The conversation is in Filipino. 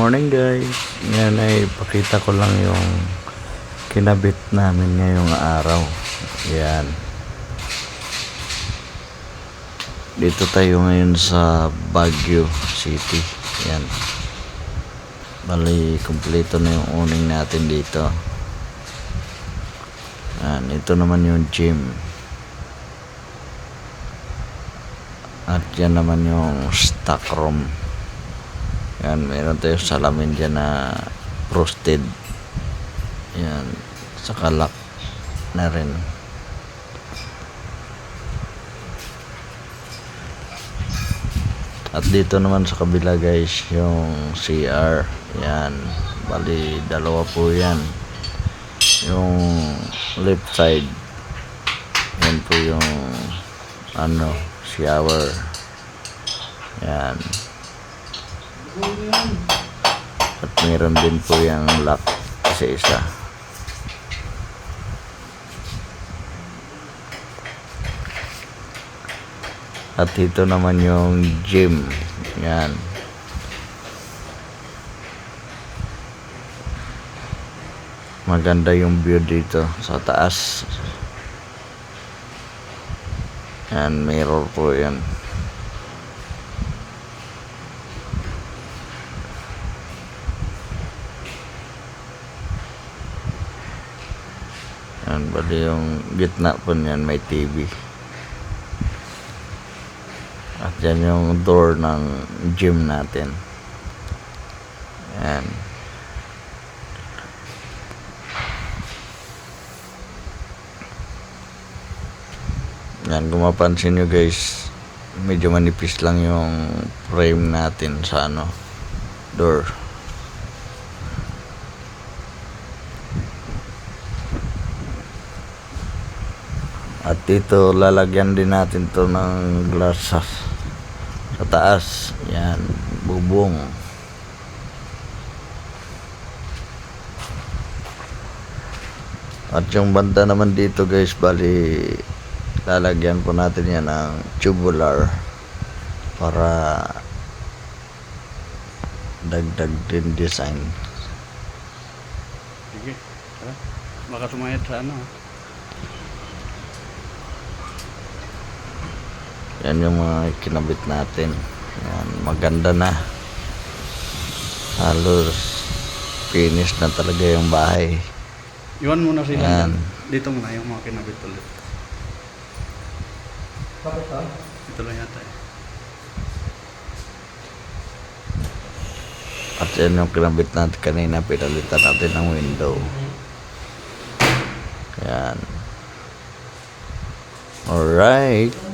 morning guys. Ngayon ay pakita ko lang yung kinabit namin ngayong araw. Yan. Dito tayo ngayon sa Baguio City. Yan. Bali, kumpleto na yung uning natin dito. Yan. Ito naman yung gym. At yan naman yung stock room. Yan, meron tayo salamin dyan na frosted. Yan, saka lock na rin. At dito naman sa kabila guys, yung CR. Yan, bali dalawa po yan. Yung left side, yan po yung shower. Yan. At meron din po yung lock isa-isa. At ito naman yung gym. Yan. Maganda yung view dito sa taas. Yan, mirror po yan. Yan, bali yung gitna po niyan may TV. At yan yung door ng gym natin. Yan. Yan, kung mapansin nyo guys, medyo manipis lang yung frame natin sa door. At dito lalagyan din natin to ng glass sa taas. Yan, bubong. At yung banda naman dito guys, bali lalagyan po natin yan ng tubular para dagdag din design. Sige, baka sumayad sa Yan yung mga kinabit natin. Yan, maganda na. Halos finish na talaga yung bahay. Iwan muna sila. Yan. Dito muna yung mga kinabit ulit. Ito lang yata eh. At yan yung kinabit natin kanina. Pinalitan natin ng window. Yan. Alright.